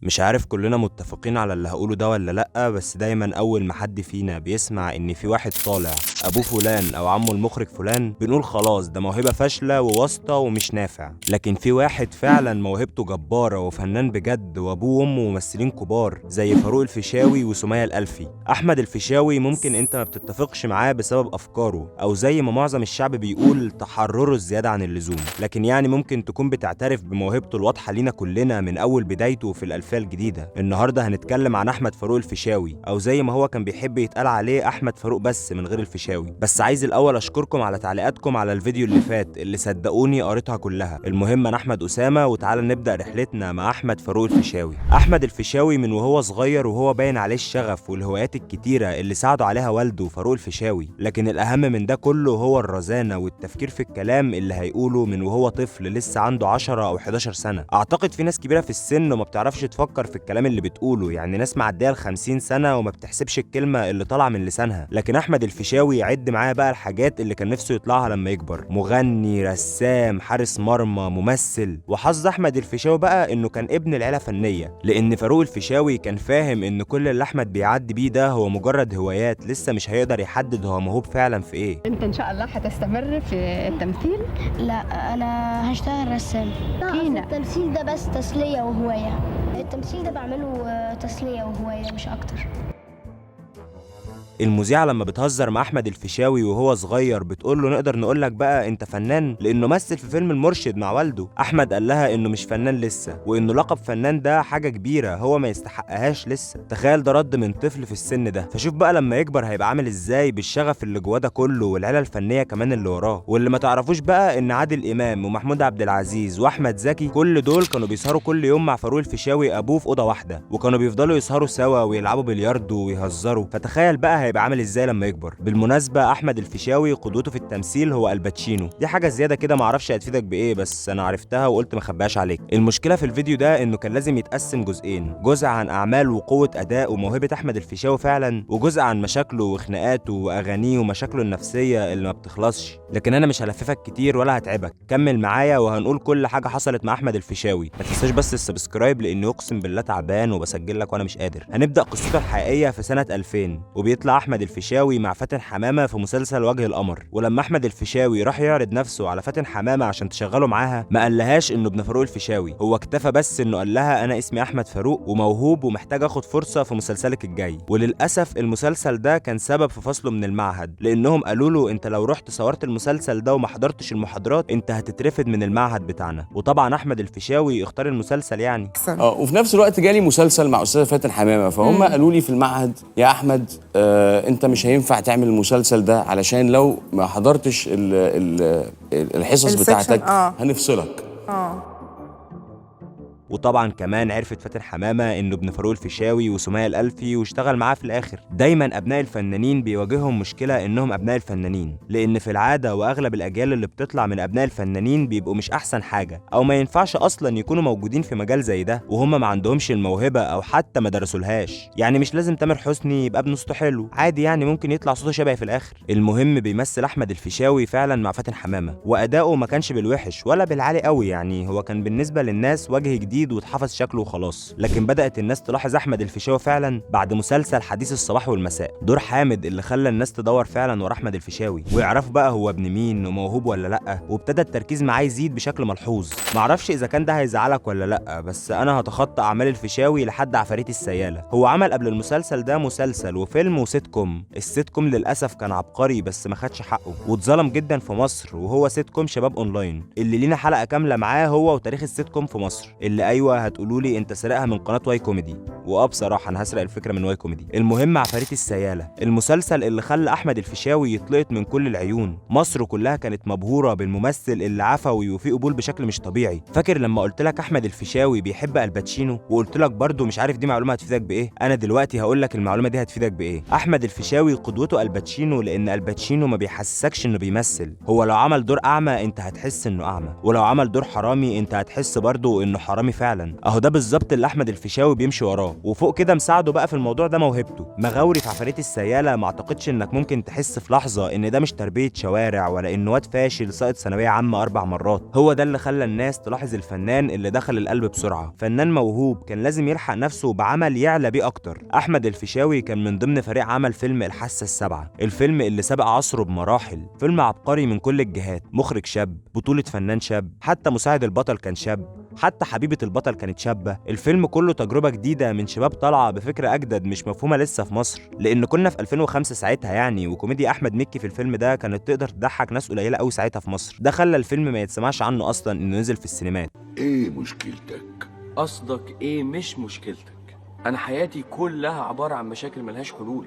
مش عارف كلنا متفقين على اللي هقوله ده ولا لأ، بس دايما أول ما حد فينا بيسمع إن في واحد طالع أبوه فلان أو عمه المخرج فلان بنقول خلاص ده موهبة فاشلة وواسطة ومش نافع. لكن في واحد فعلا موهبته جبارة وفنان بجد، وأبوه وأمه ممثلين كبار زي فاروق الفيشاوي وسمية الألفي. أحمد الفيشاوي ممكن أنت ما بتتفقش معاه بسبب أفكاره، أو زي ما معظم الشعب بيقول تحرره الزيادة عن اللزوم، لكن يعني ممكن تكون بتعترف بموهبته الواضحة لينا كلنا من أول بدايته في الألفية الجديدة. النهارده هنتكلم عن أحمد فاروق الفيشاوي، أو زي ما هو كان بيحب يتقال عليه أحمد فاروق بس من غير الفيشاوي. بس عايز الأول أشكركم على تعليقاتكم على الفيديو اللي فات اللي صدقوني قريتها كلها. المهم أنا أحمد أسامة، وتعالى نبدأ رحلتنا مع أحمد فاروق الفيشاوي. أحمد الفيشاوي من وهو صغير وهو باين عليه الشغف والهوايات الكتيرة اللي ساعدوا عليها والده فاروق الفيشاوي، لكن الأهم من ده كله هو الرزانة والتفكير في الكلام اللي هيقوله من وهو طفل لسه عنده 10 أو 11 سنة. أعتقد في ناس كبيرة في السن وما بتعرفش تفكر في الكلام اللي بتقوله، يعني ناس معديه ال50 سنه وما بتحسبش الكلمه اللي طالعه من لسانها. لكن احمد الفيشاوي عد معايا بقى الحاجات اللي كان نفسه يطلعها لما يكبر: مغني، رسام، حارس مرمى، ممثل. وحظ احمد الفيشاوي بقى انه كان ابن العيله فنيه، لان فاروق الفيشاوي كان فاهم ان كل اللي احمد بيعدي بيه ده هو مجرد هوايات، لسه مش هيقدر يحدد هو موهوب فعلا في ايه. انت ان شاء الله هتستمر في التمثيل؟ لا، انا هشتغل رسام. فينا. التمثيل ده بس تسلية وهواية. التمثيل ده بعمله تسلية وهواية مش اكتر. المذيعة لما بتهزر مع أحمد الفيشاوي وهو صغير بتقول له نقدر نقول لك بقى أنت فنان، لأنه مثل في فيلم المرشد مع والده. أحمد قال لها إنه مش فنان لسه، وإنه لقب فنان ده حاجة كبيرة هو ما يستحقهاش لسه. تخيل ده رد من طفل في السن ده، فشوف بقى لما يكبر هيبقى عامل إزاي بالشغف اللي جواه ده كله والعيلة الفنية كمان اللي وراه. واللي ما تعرفوش بقى إن عادل إمام ومحمود عبد العزيز وأحمد زكي كل دول كانوا بيسهروا كل يوم مع فاروق الفيشاوي أبوه في أوضة واحدة، وكانوا بيفضلوا يسهروا سوا ويلعبوا بلياردو ويهزروا. فتخيل بقى هيبقى عامل إزاي لما يكبر. بالمناسبة أحمد الفيشاوي قدوته في التمثيل هو الباتشينو، دي حاجة زيادة كده معرفش هتفيدك بإيه، بس أنا عرفتها وقلت ما اخبيهاش عليك. المشكلة في الفيديو ده إنه كان لازم يتقسم جزئين: جزء عن أعمال وقوة أداء وموهبة أحمد الفيشاوي فعلا، وجزء عن مشاكله وخناقاته وأغانيه ومشاكله النفسية اللي ما بتخلصش. لكن أنا مش هلففك كتير ولا هتعبك، كمل معايا وهنقول كل حاجة حصلت مع أحمد الفيشاوي. ما تنساش بس السبسكرايب لأنه أقسم بالله تعبان وبسجل لك وأنا مش قادر. هنبدأ قصته الحقيقية في سنة 2000، وبيطلع أحمد الفيشاوي مع فاتن حمامة في مسلسل وجه القمر. ولما احمد الفيشاوي راح يعرض نفسه على فاتن حمامة عشان تشغله معاها، ما قالهاش انه ابن فاروق الفيشاوي، هو اكتفى بس انه قال لها انا اسمي احمد فاروق وموهوب ومحتاج اخد فرصة في مسلسلك الجاي. وللاسف المسلسل ده كان سبب في فصله من المعهد، لانهم قالوا له انت لو رحت صورت المسلسل ده وما حضرتش المحاضرات انت هتترفد من المعهد بتاعنا. وطبعا احمد الفيشاوي اختار المسلسل يعني. وفي نفس الوقت جالي مسلسل مع استاذه فاتن حمامه، فهم قالوا لي في المعهد يا احمد انت مش هينفع تعمل المسلسل ده علشان لو ما حضرتش الحصص بتاعتك هنفصلك. وطبعا كمان عرفت فاتن حمامة انه ابن فاروق الفيشاوي وسمية الألفي واشتغل معاه في الاخر. دايما ابناء الفنانين بيواجههم مشكلة انهم ابناء الفنانين، لان في العادة واغلب الاجيال اللي بتطلع من ابناء الفنانين بيبقوا مش احسن حاجة، او ما ينفعش اصلا يكونوا موجودين في مجال زي ده وهم ما عندهمش الموهبة او حتى ما درسولهاش. يعني مش لازم تامر حسني يبقى ابنه صوته حلو، عادي يعني ممكن يطلع صوته شبهي في الاخر. المهم بيمثل احمد الفيشاوي فعلا مع فاتن حمامة، واداؤه ما كانش بالوحش ولا بالعالي قوي، يعني هو كان بالنسبة للناس وجه جديد واتحفظ شكله وخلاص. لكن بدأت الناس تلاحظ أحمد الفيشاوي فعلا بعد مسلسل حديث الصباح والمساء، دور حامد اللي خلى الناس تدور فعلا ورا أحمد الفيشاوي ويعرفوا بقى هو ابن مين وموهوب ولا لأ، وابتدى التركيز معاه يزيد بشكل ملحوظ. معرفش إذا كان ده هيزعلك ولا لأ، بس أنا هتخطى أعمال الفيشاوي لحد عفاريت السيالة. هو عمل قبل المسلسل ده مسلسل وفيلم وسيت كوم. السيت كوم للأسف كان عبقري بس ما خدش حقه واتظلم جدا في مصر، وهو سيت كوم شباب أونلاين اللي لينا حلقة كاملة معاه هو وتاريخ السيت كوم في مصر، اللي أيوه هتقولوا لي انت سرقها من قناه واي كوميدي، بصراحه انا هسرق الفكره من واي كوميدي. المهم عفاريت السياله، المسلسل اللي خلى احمد الفيشاوي يطلقت من كل العيون. مصر كلها كانت مبهوره بالممثل اللي عفوي وفيه قبول بشكل مش طبيعي. فاكر لما قلت لك احمد الفيشاوي بيحب الباتشينو وقلت لك برده مش عارف دي معلومه هتفيدك بايه؟ انا دلوقتي هقول لك المعلومه دي هتفيدك بايه. احمد الفيشاوي قدوته الباتشينو، لان الباتشينو ما بيحسسكش انه بيمثل. هو لو عمل دور اعمى انت هتحس انه اعمى، ولو عمل دور حرامي انت هتحس برده انه حرامي فعلا. اهو ده بالظبط اللي احمد الفيشاوي بيمشي وراه. وفوق كده مساعده بقى في الموضوع ده موهبته. مغاوري في عفاريت السيالة ما اعتقدش انك ممكن تحس في لحظة ان ده مش تربية شوارع ولا انه واد فاشل ساقط ثانوية عامة 4 مرات. هو ده اللي خلى الناس تلاحظ الفنان اللي دخل القلب بسرعة، فنان موهوب كان لازم يلحق نفسه بعمل يعلى بيه اكتر. احمد الفيشاوي كان من ضمن فريق عمل فيلم الحاسة السابعة، الفيلم اللي سبق عصره بمراحل، فيلم عبقري من كل الجهات، مخرج شاب، بطولة فنان شاب، حتى مساعد البطل كان شاب، حتى حبيبة البطل كانت شابة. الفيلم كله تجربة جديدة من شباب طالعة بفكرة أجدد مش مفهومة لسه في مصر، لأن كنا في 2005 ساعتها يعني، وكوميديا أحمد مكي في الفيلم ده كانت تقدر تضحك ناس قليلة أوي ساعتها في مصر. ده خلى الفيلم ما يتسمعش عنه أصلا إنه نزل في السينمات. ايه مشكلتك؟ قصدك ايه مش مشكلتك؟ انا حياتي كلها عبارة عن مشاكل ملهاش حلول.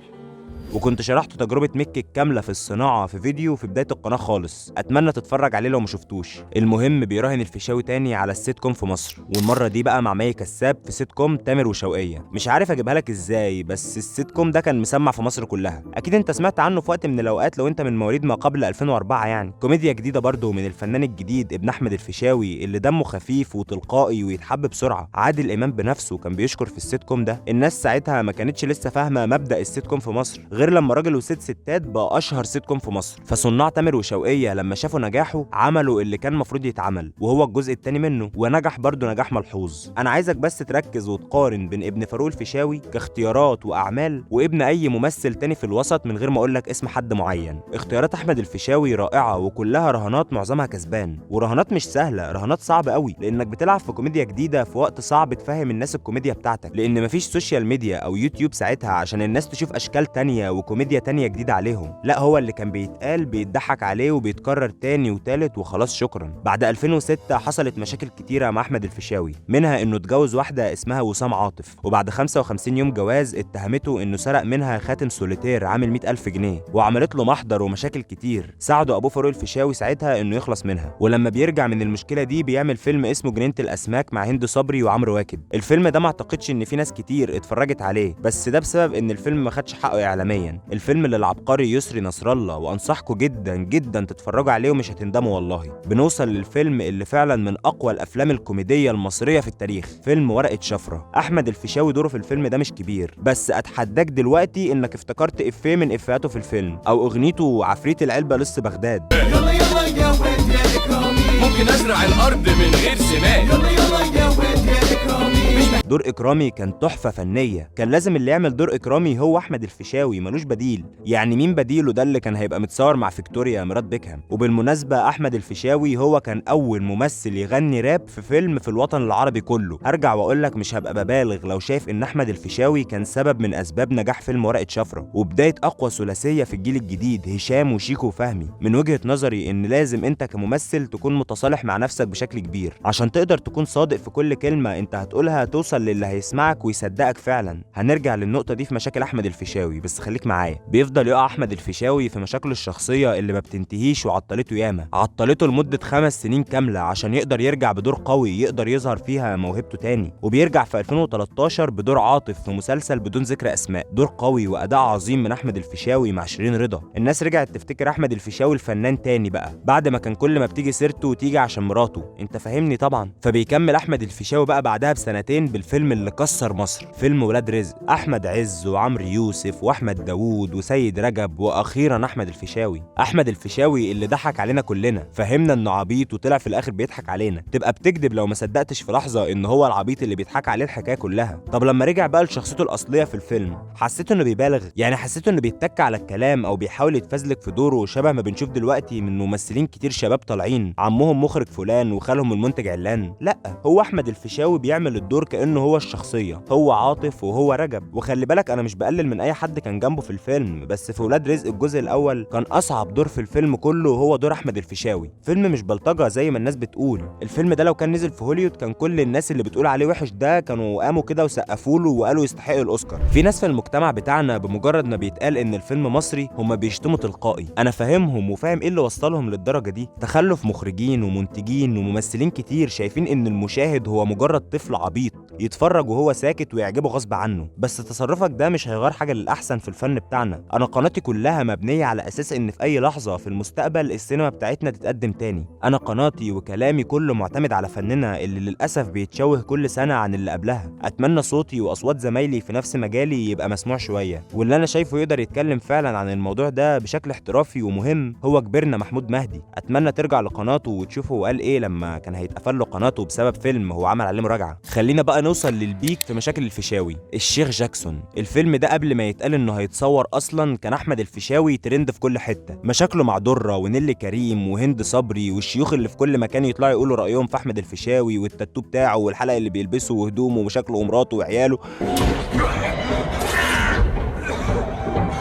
وكنت شرحت تجربة مكي الكاملة في الصناعة في فيديو في بداية القناة خالص، أتمنى تتفرج عليه لو مشفتوش. المهم بيراهن الفيشاوي تاني على السيت كوم في مصر، والمرة دي بقى مع مي كساب في سيت كوم تامر وشوقية. مش عارف أجيبها لك إزاي، بس السيت كوم ده كان مسمع في مصر كلها، أكيد أنت سمعت عنه في وقت من الأوقات لو أنت من مواليد ما قبل 2004 يعني. كوميديا جديدة برضه من الفنان الجديد ابن أحمد الفيشاوي اللي دمه خفيف وتلقائي ويتحب بسرعة. عادل إمام بنفسه كان بيشكر في السيت كوم ده. الناس ساعتها ما كانتش لسه فاهمة مبدأ السيت كوم في مصر، غير لما راجل وست ستات بقى اشهر سيت كوم في مصر. فصناع تامر وشوقية لما شافوا نجاحه عملوا اللي كان المفروض يتعمل، وهو الجزء الثاني منه، ونجح برضه نجاح ملحوظ. انا عايزك بس تركز وتقارن بين ابن فاروق الفيشاوي كاختيارات واعمال وابن اي ممثل تاني في الوسط من غير ما اقول لك اسم حد معين. اختيارات احمد الفيشاوي رائعه وكلها رهانات معظمها كسبان، ورهانات مش سهله، رهانات صعبه قوي، لانك بتلعب في كوميديا جديده في وقت صعب تفهم الناس الكوميديا بتاعتك، لان مفيش سوشيال ميديا او يوتيوب ساعتها عشان الناس تشوف اشكال تانية وكوميديا تانية جديده عليهم. لا، هو اللي كان بيتقال بيتضحك عليه وبيتكرر تاني وتالت وخلاص شكرا. بعد 2006 حصلت مشاكل كتيره مع احمد الفيشاوي، منها انه اتجوز واحده اسمها وسام عاطف، وبعد 55 يوم جواز اتهمته انه سرق منها خاتم سوليتير عامل 100,000 جنيه، وعملت له محضر ومشاكل كتير. ساعده ابو فاروق الفيشاوي ساعتها انه يخلص منها، ولما بيرجع من المشكله دي بيعمل فيلم اسمه جنينه الاسماك مع هند صبري وعمرو واكد. الفيلم ده ما اعتقدش ان في ناس كتير اتفرجت عليه، بس ده بسبب ان الفيلم ما خدش حقه اعلاميا. الفيلم للعبقري يسري نصر الله، وانصحكم جدا جدا تتفرجوا عليه ومش هتندموا والله. بنوصل للفيلم اللي فعلا من اقوى الافلام الكوميديه المصريه في التاريخ، فيلم ورقه شفره. احمد الفيشاوي دوره في الفيلم ده مش كبير، بس اتحداك دلوقتي انك افتكرت افيه من افيهاته في الفيلم او اغنيته عفريت العلبه لص بغداد. يلا يلا يا ولد يا اكرامي، ممكن ازرع الارض من غير سماد. يلا يلا يا ولد يا اكرامي. دور اكرامي كان تحفه فنيه، كان لازم اللي يعمل دور اكرامي هو احمد الفيشاوي، ملوش بديل. يعني مين بديله؟ ده اللي كان هيبقى متصور مع فيكتوريا مرات بيكهام. وبالمناسبه احمد الفيشاوي هو كان اول ممثل يغني راب في فيلم في الوطن العربي كله. هرجع واقول لك مش هبقى ببالغ لو شايف ان احمد الفيشاوي كان سبب من اسباب نجاح فيلم ورقه شفره، وبدايه اقوى ثلاثيه في الجيل الجديد، هشام وشيكو وفهمي. من وجهه نظري ان لازم انت كممثل تكون متصالح مع نفسك بشكل كبير عشان تقدر تكون صادق في كل كلمه انت هتقولها، توصل للي هيسمعك ويصدقك فعلا. هنرجع للنقطه دي في مشاكل احمد الفيشاوي، بس خليك معايا. بيفضل يقع احمد الفيشاوي في مشاكله الشخصيه اللي ما بتنتهيش، وعطلته ياما، عطلته لمده 5 سنين كامله عشان يقدر يرجع بدور قوي يقدر يظهر فيها موهبته تاني. وبيرجع في 2013 بدور عاطف في مسلسل بدون ذكر اسماء، دور قوي واداء عظيم من احمد الفيشاوي مع شيرين رضا. الناس رجعت تفتكر احمد الفيشاوي الفنان تاني بقى، بعد ما كان كل ما بتيجي سيرته تيجي عشان مراته، انت فاهمني طبعا. فبيكمل احمد الفيشاوي بقى بعدها بسنتين بالفيلم اللي كسر مصر، فيلم ولاد رزق، احمد عز وعمرو يوسف واحمد داوود وسيد رجب، واخيرا احمد الفيشاوي. احمد الفيشاوي اللي ضحك علينا كلنا، فهمنا انه عبيط وطلع في الاخر بيضحك علينا، تبقى بتكذب لو ما صدقتش في لحظه ان هو العبيط اللي بيضحك عليه الحكايه كلها. طب لما رجع بقى لشخصيته الاصليه في الفيلم، حسيت انه بيبالغ؟ يعني حسيت انه بيتك على الكلام او بيحاول يتفزلك في دوره، شبه ما بنشوف دلوقتي من ممثلين كتير شباب طالعين عمهم مخرج فلان وخالهم المنتج علان. لا، هو احمد الفيشاوي بيعمل الدور كانه هو الشخصيه، هو عاطف وهو رجب. وخلي بالك انا مش بقلل من اي حد كان جنبه في الفيلم، بس في ولاد رزق الجزء الاول كان اصعب دور في الفيلم كله هو دور احمد الفيشاوي. فيلم مش بلطجه زي ما الناس بتقول، الفيلم ده لو كان نزل في هوليوود كان كل الناس اللي بتقول عليه وحش ده كانوا قاموا كده وسقفوا له وقالوا يستحق الاوسكار. في ناس في المجتمع بتاعنا بمجرد ما بيتقال ان الفيلم مصري هم بيشتموا تلقائي. انا فاهمهم وفاهم ايه اللي وصلهم للدرجه دي، تخلف مخرجين ومنتجين وممثلين كتير شايفين ان المشاهد هو مجرد طفل عبيط يتفرج وهو ساكت ويعجبه غصب عنه. بس تصرفك ده مش هيغير حاجه للاحسن في الفن بتاعنا. انا قناتي كلها مبنيه على اساس ان في اي لحظه في المستقبل السينما بتاعتنا تتقدم تاني. انا قناتي وكلامي كله معتمد على فننا اللي للاسف بيتشوه كل سنه عن اللي قبلها. اتمنى صوتي واصوات زمايلي في نفس مجالي يبقى مسموع شويه، واللي انا شايفه يقدر يتكلم فعلا عن الموضوع ده بشكل احترافي ومهم هو كبرنا محمود مهدي. اتمنى ترجع لقناته وتشوفه هو قال ايه لما كان هيتقفل له قناته بسبب فيلم هو عمل عليه مراجعه. خلينا بقى نوصل للبيك في مشاكل الفيشاوي. الشيخ جاكسون، الفيلم ده قبل ما يتقال انه هيتصور اصلا كان احمد الفيشاوي ترند في كل حته. مشاكله مع درة ونيلي كريم وهند صبري والشيوخ اللي في كل مكان يطلعوا يقولوا رايهم في احمد الفيشاوي والتاتو بتاعه والحلقه اللي بيلبسه وهدومه ومشاكله ومراته وعياله.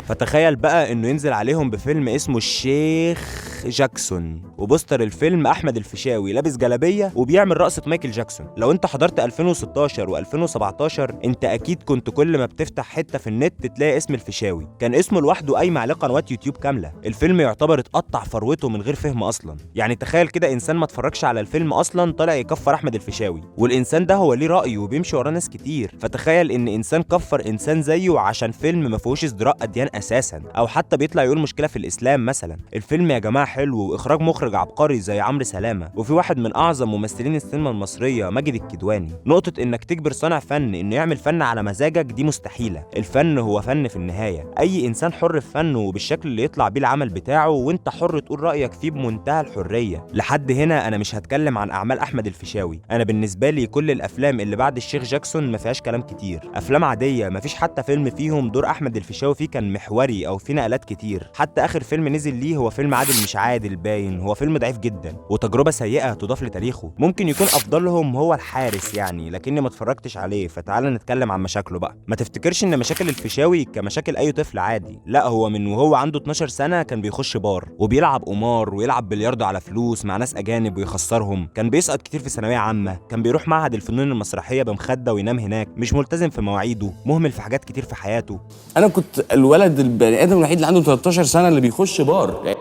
فتخيل بقى انه ينزل عليهم بفيلم اسمه الشيخ جاكسون، وبوستر الفيلم احمد الفيشاوي لابس جلابيه وبيعمل رقصه مايكل جاكسون. لو انت حضرت 2016 و2017 انت اكيد كنت كل ما بتفتح حته في النت تلاقي اسم الفيشاوي، كان اسمه لوحده قايمه عليه قنوات يوتيوب كامله. الفيلم يعتبر اتقطع فروته من غير فهم اصلا. يعني تخيل كده انسان ما اتفرجش على الفيلم اصلا طالع يكفر احمد الفيشاوي، والانسان ده هو ليه راي وبيمشي وراه ناس كتير. فتخيل ان انسان كفر انسان زيه عشان فيلم ما فيهوش ازدراء اديان اساسا، او حتى بيطلع يقول مشكله في الاسلام مثلا. الفيلم يا جماعه حلو واخراج مخرج عبقري زي عمرو سلامه، وفي واحد من اعظم ممثلين السينما المصريه ماجد الكدواني. نقطه انك تجبر صانع فن انه يعمل فن على مزاجك دي مستحيله. الفن هو فن في النهايه، اي انسان حر في فنه وبالشكل اللي يطلع بيه العمل بتاعه، وانت حر تقول رايك فيه بمنتهى الحريه. لحد هنا انا مش هتكلم عن اعمال احمد الفيشاوي. انا بالنسبه لي كل الافلام اللي بعد الشيخ جاكسون ما فيهاش كلام كتير، افلام عاديه ما فيش حتى فيلم فيهم دور احمد الفيشاوي فيه كان محوري او فيه نقلات كتير. حتى اخر فيلم نزل ليه هو فيلم عادل مش عادل باين، هو فيلم ضعيف جدا وتجربه سيئه تضاف لتاريخه. ممكن يكون افضلهم هو الحارس يعني، لكني ما اتفرجتش عليه. فتعال نتكلم عن مشاكله بقى. ما تفتكرش ان مشاكل الفيشاوي كمشاكل اي طفل عادي، لا، هو من وهو عنده 12 سنه كان بيخش بار وبيلعب قمار ويلعب بلياردو على فلوس مع ناس اجانب ويخسرهم، كان بيسقط كتير في ثانويه عامه، كان بيروح معهد الفنون المسرحيه بمخده وينام هناك، مش ملتزم في مواعيده، مهمل في حاجات كتير في حياته. انا كنت الولد البني ادم الوحيد اللي عنده 13 سنه اللي بيخش بار.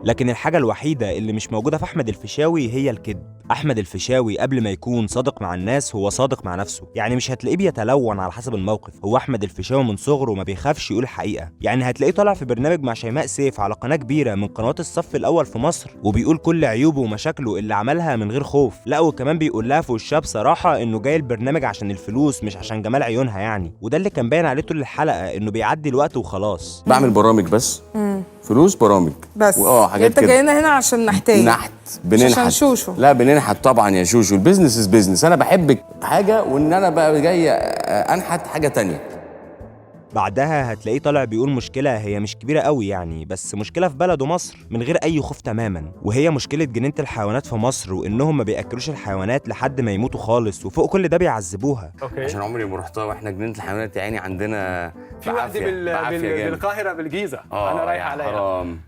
لكن الحاجة الوحيدة اللي مش موجودة في أحمد الفيشاوي هي الكذب. أحمد الفيشاوي قبل ما يكون صادق مع الناس هو صادق مع نفسه، يعني مش هتلاقيه بيتلون على حسب الموقف. هو أحمد الفيشاوي من صغره ما بيخافش يقول الحقيقة، يعني هتلاقيه طالع في برنامج مع شيماء سيف على قناة كبيرة من قنوات الصف الأول في مصر وبيقول كل عيوبه ومشاكله اللي عملها من غير خوف، لا وكمان بيقول لها في وشها بصراحة إنه جاي البرنامج عشان الفلوس مش عشان جمال عيونها يعني. وده اللي كان باين عليه طول الحلقة إنه بيعدي الوقت وخلاص. بعمل برامج بس فلوس برامج بس حاجات انت كده. جاينا هنا عشان نحتاج بننحت عشان شوشو. لا بننحت طبعا يا شوشو، البيزنس از بيزنس. انا بحب حاجه وان انا بقى جاي انحت حاجه تانية. بعدها هتلاقيه طالع بيقول مشكلة هي مش كبيرة قوي يعني، بس مشكلة في بلده مصر من غير أي خوف تماما، وهي مشكلة جنينة الحيوانات في مصر وإنهم ما بيأكلوش الحيوانات لحد ما يموتوا خالص، وفوق كل ده بيعذبوها. عشان عمري ما رحتها، واحنا جنينة الحيوانات يا عيني عندنا في واحدة بالقاهرة بالجيزة أنا رايح عليها. حرام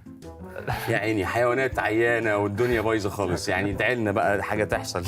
يا عيني، حيوانات عيانه والدنيا بايظه خالص يعني. ادعي لنا بقى حاجه تحصل.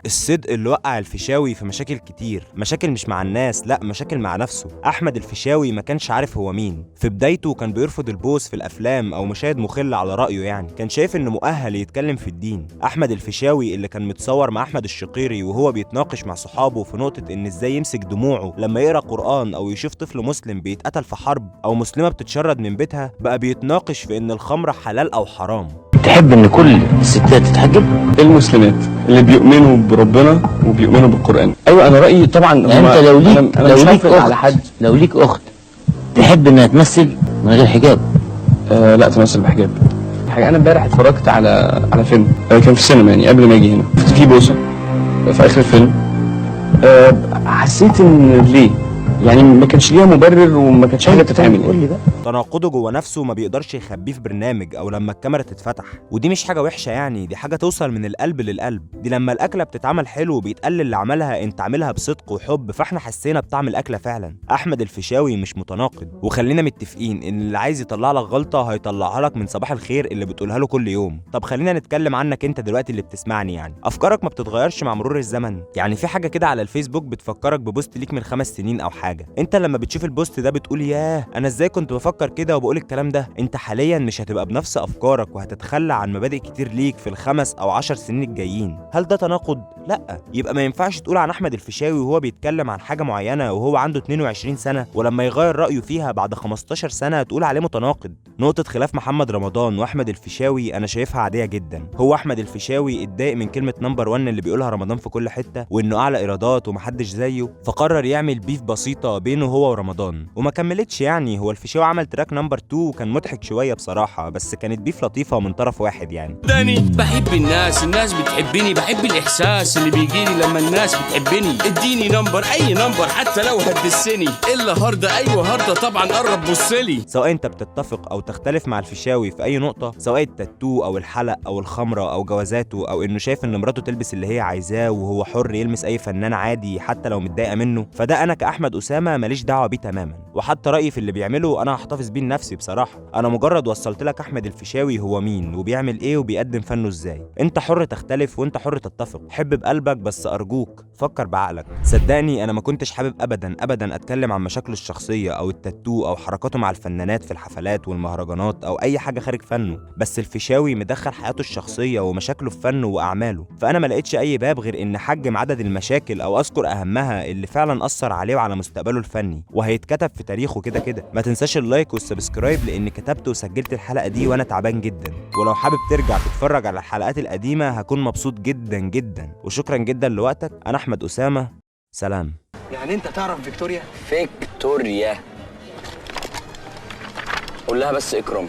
الصدق اللي وقع الفيشاوي في مشاكل كتير، مشاكل مش مع الناس، لا مشاكل مع نفسه. احمد الفيشاوي ما كانش عارف هو مين. في بدايته كان بيرفض البوس في الافلام او مشاهد مخله على رايه يعني، كان شايف انه مؤهل يتكلم في الدين. احمد الفيشاوي اللي كان متصور مع احمد الشقيري وهو بيتناقش مع صحابه في نقطه ان ازاي يمسك دموعه لما يقرا قران او يشوف طفل مسلم بيتقتل في حرب او مسلمه بتتشرد من بيتها، بقى بيتناقش في ان الخمره حلال او حرام. تحب ان كل الستات تتحجب؟ المسلمات اللي بيؤمنوا بربنا وبيؤمنوا بالقرآن. ايوه انا رأيي طبعا. يعني انت لو ليك اخت تحب انها تمثل من غير حجاب؟ لا تمثل بحجاب. انا امبارح اتفرجت على فيلم كان في السينما يعني قبل ما اجي هنا، في بوسه في اخر الفيلم. حسيت ان ليه يعني ما كانش ليها مبرر وما كانش حاجه تتعمل. قول لي بقى. تناقضه جوه نفسه ما بيقدرش يخبيه في برنامج او لما الكاميرا تتفتح، ودي مش حاجه وحشه يعني، دي حاجه توصل من القلب للقلب. دي لما الاكله بتتعمل حلو وبيتقال اللي عملها انت عاملها بصدق وحب، فاحنا حسينا بطعم الاكله فعلا. احمد الفيشاوي مش متناقض، وخلينا متفقين ان اللي عايز يطلع لك غلطه هيطلعها لك من صباح الخير اللي بتقولها له كل يوم. طب خلينا نتكلم عنك انت دلوقتي اللي بتسمعني، يعني افكارك ما بتتغيرش مع مرور الزمن؟ يعني في حاجه كده على الفيسبوك بتفكرك ببوست ليك من 5 سنين او حاجه. انت لما بتشوف البوست ده بتقول ياه انا ازاي كنت بفكر كده وبقول الكلام ده. انت حاليا مش هتبقى بنفس افكارك وهتتخلى عن مبادئ كتير ليك في ال5 أو 10 سنين الجايين. هل ده تناقض؟ لا. يبقى ما ينفعش تقول عن احمد الفيشاوي وهو بيتكلم عن حاجه معينه وهو عنده 22 سنه ولما يغير رايه فيها بعد 15 سنه تقول عليه متناقض. نقطه خلاف محمد رمضان واحمد الفيشاوي انا شايفها عاديه جدا. هو احمد الفيشاوي اتضايق من كلمه نمبر 1 اللي بيقولها رمضان في كل حته وانه اعلى ايرادات ومحدش زيه، فقرر يعمل بيف بسيطه بينه هو ورمضان وما كملتش. يعني هو الفيشاوي عمل تراك نمبر 2 وكان مضحك شويه بصراحه، بس كانت بيف لطيفه من طرف واحد يعني. بحب الناس بتحبني، بحب الاحساس اللي بيجيلي لما الناس بتحبني. اديني نمبر، اي نمبر حتى لو هتدسني، الا هارده ايوه هارده طبعا قرب بصلي. سواء انت بتتفق او تختلف مع الفيشاوي في اي نقطه، سواء التاتو او الحلق او الخمره او جوازاته او انه شايف ان مراته تلبس اللي هي عايزاه وهو حر يلمس اي فنان عادي حتى لو متضايقه منه، فده انا كاحمد اسامه ماليش دعوه بيه تماما. وحتى رايي في اللي بيعمله انا هحتفظ بيه لنفسي بصراحه. انا مجرد وصلت لك احمد الفيشاوي هو مين وبيعمل ايه وبيقدم فنه ازاي. انت حر تختلف وانت حر تتفق، حب بقلبك بس ارجوك فكر بعقلك. صدقني انا ما كنتش حابب ابدا اتكلم عن مشاكله الشخصيه او التاتو او حركاته مع الفنانات في الحفلات والمهرجانات او اي حاجه خارج فنه، بس الفيشاوي مدخل حياته الشخصيه ومشاكله في فنه واعماله، فانا ما لقيتش اي باب غير ان احجم عدد المشاكل او اذكر اهمها اللي فعلا اثر عليه وعلى مستقبله الفني وهيتكتب في تاريخه كده كده. ما تنساش اللايك والسبسكرايب لان كتبت وسجلت الحلقه دي وانا تعبان جدا، ولو حابب ترجع تتفرج على الحلقات القديمه هكون مبسوط جدا جدا. وشكرا جدا لوقتك. انا احمد اسامه، سلام. يعني انت تعرف فيكتوريا؟ فيكتوريا قول لها بس اكرم.